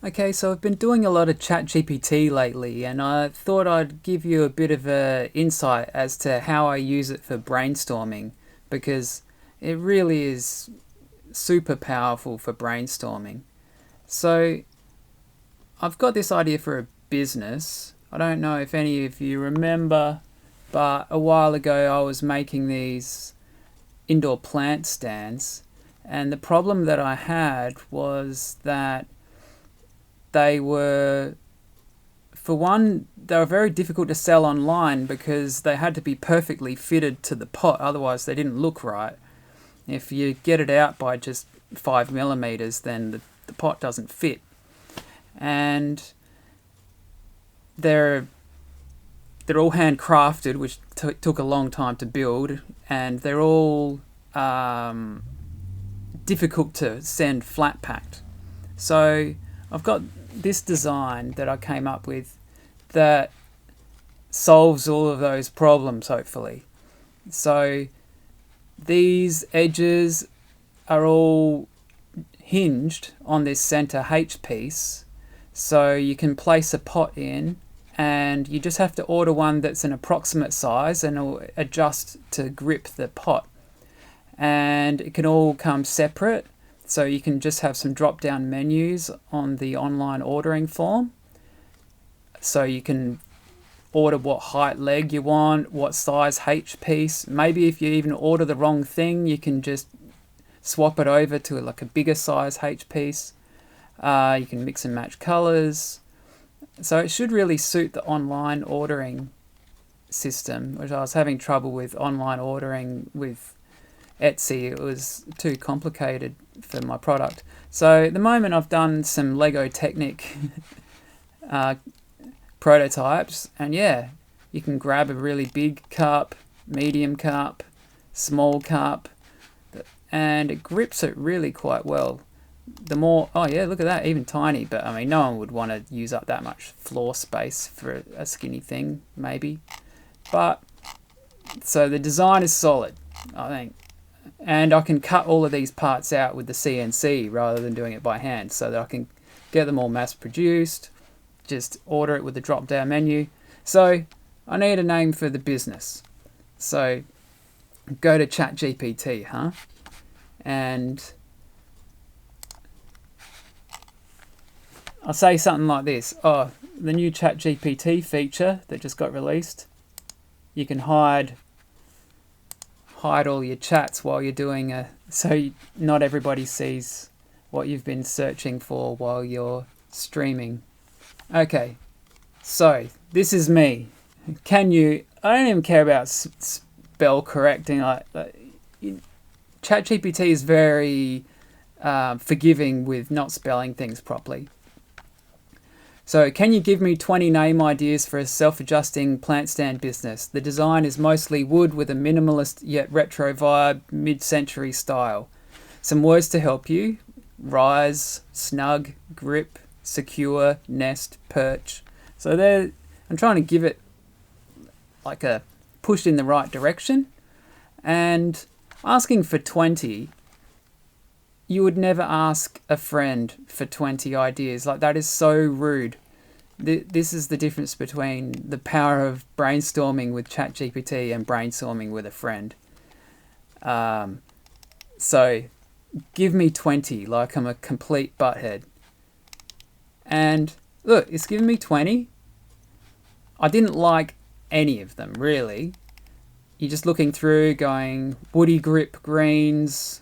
Okay, so I've been doing a lot of ChatGPT lately, and I thought I'd give you a bit of a insight as to how I use it for brainstorming, because it really is super powerful for brainstorming. So I've got this idea for a business. I don't know if any of you remember, but a while ago I was making these indoor plant stands, and the problem that I had was that they were, for one, they were very difficult to sell online because they had to be perfectly fitted to the pot, otherwise they didn't look right. If you get it out by just 5 millimeters, then the pot doesn't fit. And they're all handcrafted, which took a long time to build, and they're all difficult to send flat packed. So I've got this design that I came up with that solves all of those problems, hopefully. So these edges are all hinged on this center H piece, so you can place a pot in, and you just have to order one that's an approximate size and it'll adjust to grip the pot. And it can all come separate, so you can just have some drop down menus on the online ordering form, so you can order what height leg you want, what size H piece. Maybe if you even order the wrong thing, you can just swap it over to like a bigger size H piece. You can mix and match colors. So it should really suit the online ordering system, which I was having trouble with online ordering with Etsy. It was too complicated for my product. So at the moment I've done some Lego Technic prototypes, and yeah, you can grab a really big cup, medium cup, small cup, and it grips it really quite well. The more, oh yeah, look at that, even tiny, but I mean, no one would want to use up that much floor space for a skinny thing, maybe. But, so the design is solid, I think. And I can cut all of these parts out with the CNC rather than doing it by hand, so that I can get them all mass produced, just order it with the drop down menu. So I need a name for the business. So go to ChatGPT, and I'll say something like this. Oh, the new ChatGPT feature that just got released. You can hide all your chats while you're doing not everybody sees what you've been searching for while you're streaming. Okay, so this is me. I don't even care about spell correcting. ChatGPT is very forgiving with not spelling things properly. So, can you give me 20 name ideas for a self-adjusting plant stand business? The design is mostly wood with a minimalist yet retro vibe, mid-century style. Some words to help you: rise, snug, grip, secure, nest, perch. So I'm trying to give it like a push in the right direction, and asking for 20. You would never ask a friend for 20 ideas. Like, that is so rude. This is the difference between the power of brainstorming with ChatGPT and brainstorming with a friend. So give me 20 like I'm a complete butthead. And look, it's given me 20. I didn't like any of them, really. You're just looking through going woody grip greens,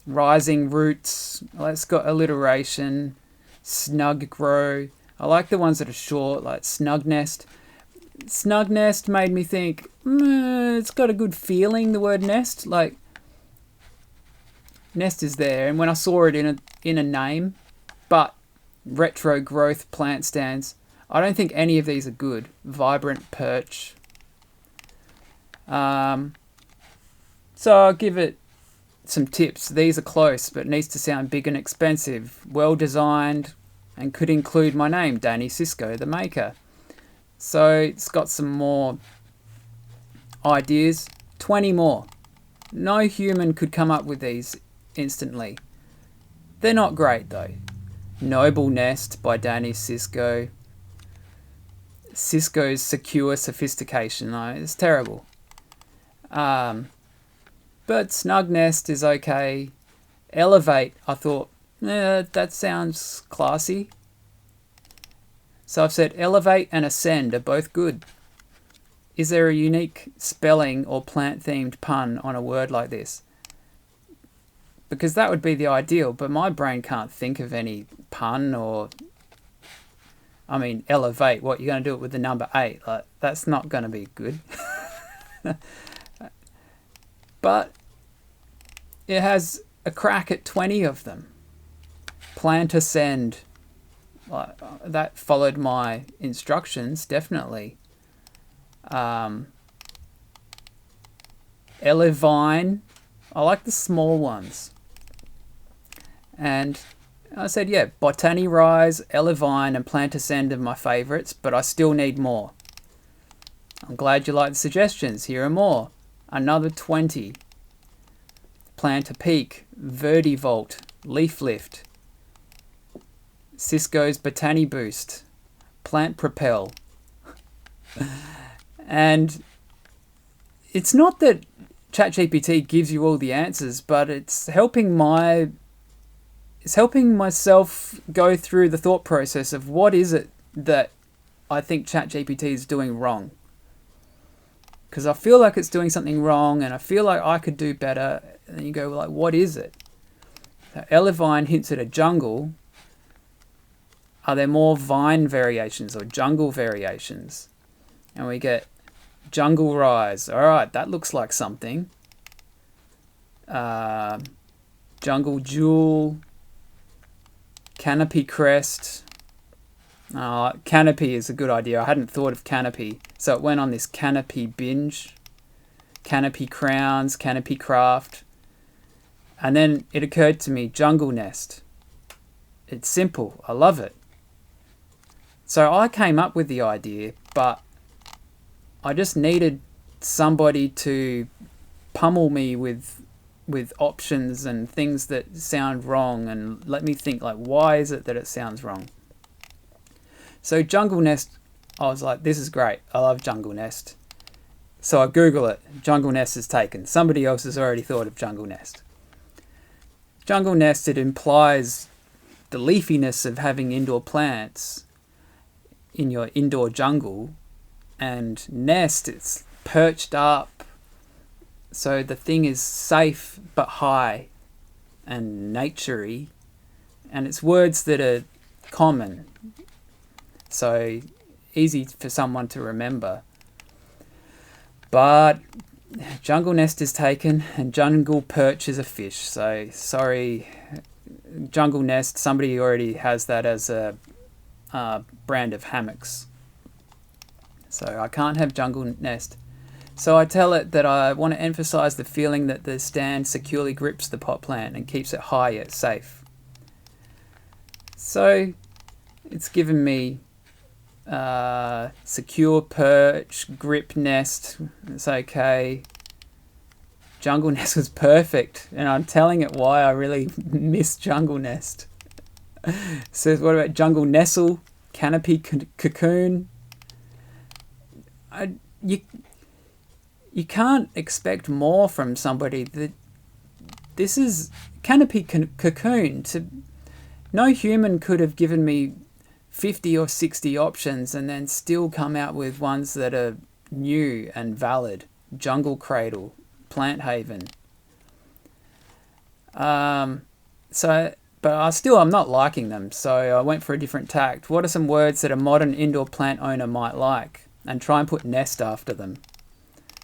rising roots, let's got alliteration, snug grow. I like the ones that are short, like snug nest. Snug nest made me think, it's got a good feeling, the word nest. Like, nest is there, and when I saw it in a name, but retro growth plant stands, I don't think any of these are good. Vibrant perch. So I'll give it some tips. These are close, but needs to sound big and expensive, well designed, and could include my name, Danny Cisco, the maker. So it's got some more ideas. 20 more. No human could come up with these instantly. They're not great though. Noble Nest by Danny Cisco. Cisco's Secure Sophistication. No, it's terrible. But Snug Nest is okay. Elevate, I thought, that sounds classy. So I've said elevate and ascend are both good. Is there a unique spelling or plant-themed pun on a word like this? Because that would be the ideal, but my brain can't think of any pun or... I mean, elevate, what, you're going to do it with the number 8? Like, that's not going to be good. But it has a crack at 20 of them. Plant ascend. That followed my instructions, definitely. Elevine. I like the small ones. And I said, yeah, Botany Rise, Elevine, and Plant Ascend are my favourites, but I still need more. I'm glad you like the suggestions. Here are more. Another 20. Plant a Peak, Verdivolt, Leaf Lift, Cisco's Botany Boost, Plant Propel. And it's not that ChatGPT gives you all the answers, but it's helping myself go through the thought process of what is it that I think ChatGPT is doing wrong. Because I feel like it's doing something wrong and I feel like I could do better. And then you go, like, what is it? So Elevine hints at a jungle. Are there more vine variations or jungle variations? And we get Jungle Rise. All right, that looks like something. Jungle Jewel. Canopy Crest. Canopy is a good idea. I hadn't thought of Canopy. So it went on this Canopy binge. Canopy Crowns, Canopy Craft. And then it occurred to me, Jungle Nest. It's simple. I love it. So I came up with the idea, but I just needed somebody to pummel me with options and things that sound wrong and let me think, like, why is it that it sounds wrong? So Jungle Nest, I was like, this is great. I love Jungle Nest. So I Google it. Jungle Nest is taken. Somebody else has already thought of Jungle Nest. Jungle Nest, it implies the leafiness of having indoor plants in your indoor jungle. And nest, it's perched up. So the thing is safe but high and naturey. And it's words that are common. So easy for someone to remember. But Jungle Nest is taken and Jungle Perch is a fish. So sorry, Jungle Nest, somebody already has that as a brand of hammocks. So I can't have Jungle Nest. So I tell it that I want to emphasize the feeling that the stand securely grips the pot plant and keeps it high yet safe. So it's given me secure perch, grip nest, it's okay. Jungle Nest was perfect, and I'm telling it why I really miss Jungle Nest. So what about Jungle Nestle, Canopy Cocoon? You can't expect more from somebody. This is Canopy Cocoon. No human could have given me 50 or 60 options and then still come out with ones that are new and valid. Jungle Cradle, Plant Haven. But I'm not liking them, so I went for a different tact. What are some words that a modern indoor plant owner might like? And try and put nest after them.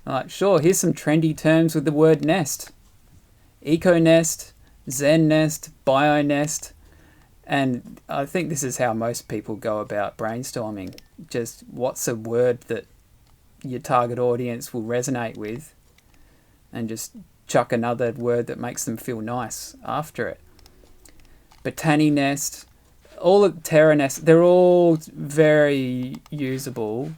I'm like, sure, here's some trendy terms with the word nest. Eco Nest, Zen Nest, Bio Nest. And I think this is how most people go about brainstorming. Just what's a word that your target audience will resonate with, and just chuck another word that makes them feel nice after it. Botany Nest, all of Terra Nest, they're all very usable.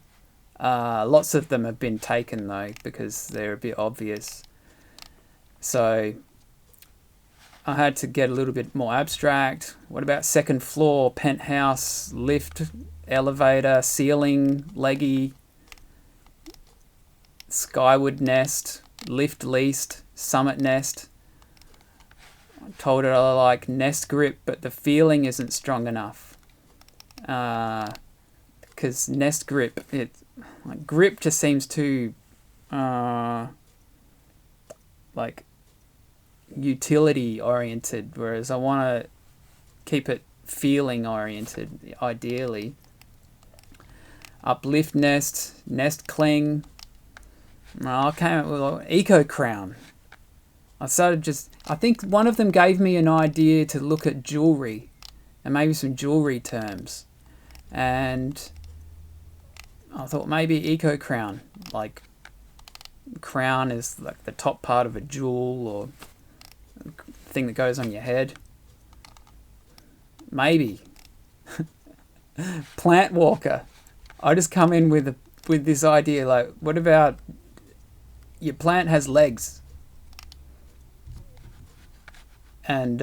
Lots of them have been taken though because they're a bit obvious. So I had to get a little bit more abstract. What about second floor, penthouse, lift, elevator, ceiling, leggy, skyward nest, lift least, summit nest? I told it I like nest grip, but the feeling isn't strong enough. Because nest grip, grip just seems too like utility oriented, whereas I want to keep it feeling oriented, ideally. Uplift nest, nest cling. I came up with eco crown. I think one of them gave me an idea to look at jewelry and maybe some jewelry terms, and I thought maybe eco crown, like crown is like the top part of a jewel or thing that goes on your head. Maybe. Plant walker. I just come in with this idea, like, what about your plant has legs? And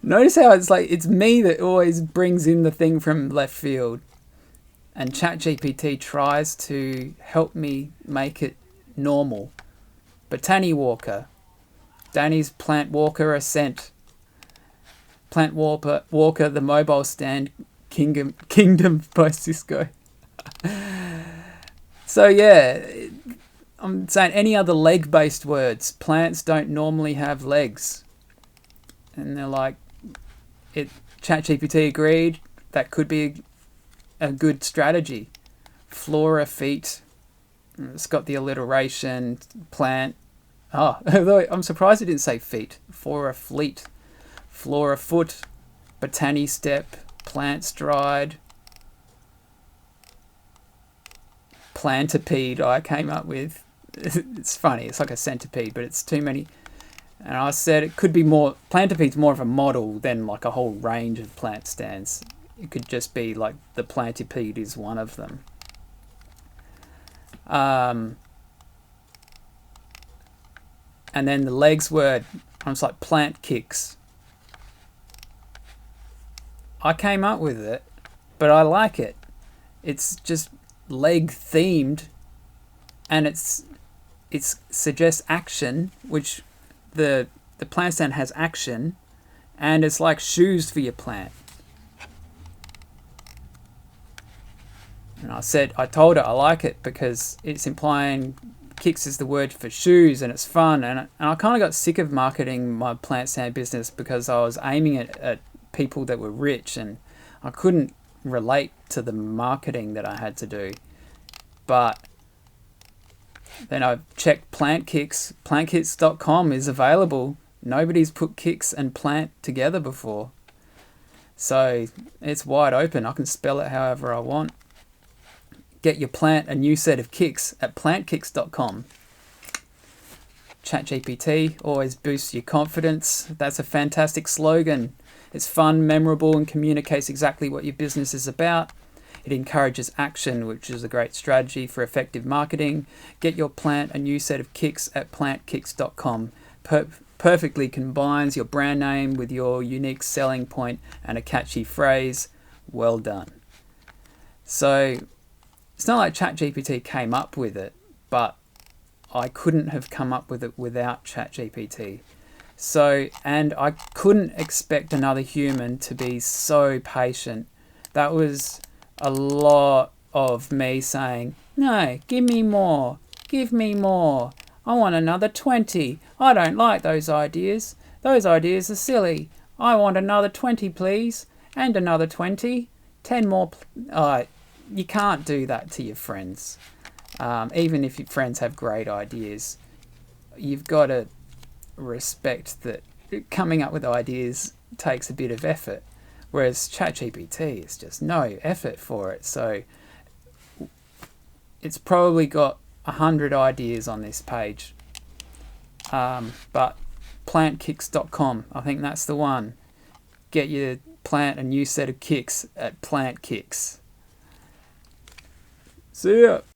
notice how it's me that always brings in the thing from left field, and ChatGPT tries to help me make it normal. Botany walker. Danny's plant walker ascent. Plant walker, the mobile stand kingdom by Cisco. So yeah, I'm saying any other leg-based words. Plants don't normally have legs. And they're like, ChatGPT agreed that could be a good strategy. Flora feet. It's got the alliteration. Plant. Oh, I'm surprised it didn't say feet. Flora fleet. Flora foot. Botany step. Plant stride. Plantipede I came up with. It's funny. It's like a centipede, but it's too many. And I said it could be more... Plantipede's more of a model than like a whole range of plant stands. It could just be like the plantipede is one of them. And then the legs word, I was like plant kicks. I came up with it, but I like it. It's just leg themed, and it suggests action, which the plant stand has action, and it's like shoes for your plant. And I told her I like it because it's implying kicks is the word for shoes, and it's fun. And I kind of got sick of marketing my plant stand business because I was aiming it at people that were rich, and I couldn't relate to the marketing that I had to do. But then I checked plant kicks. Plantkicks.com is available. Nobody's put kicks and plant together before. So it's wide open. I can spell it however I want. Get your plant a new set of kicks at plantkicks.com. ChatGPT always boosts your confidence. That's a fantastic slogan. It's fun, memorable, and communicates exactly what your business is about. It encourages action, which is a great strategy for effective marketing. Get your plant a new set of kicks at plantkicks.com. Perfectly combines your brand name with your unique selling point and a catchy phrase. Well done. So it's not like ChatGPT came up with it, but I couldn't have come up with it without ChatGPT. So, and I couldn't expect another human to be so patient. That was a lot of me saying, no, give me more, I want another 20. I don't like those ideas. Those ideas are silly. I want another 20, please. And another 20. 10 more. You can't do that to your friends. Even if your friends have great ideas, you've got to respect that coming up with ideas takes a bit of effort. Whereas ChatGPT is just no effort for it. So it's probably got 100 ideas on this page. But plantkicks.com, I think that's the one. Get your plant a new set of kicks at Plant Kicks. See ya.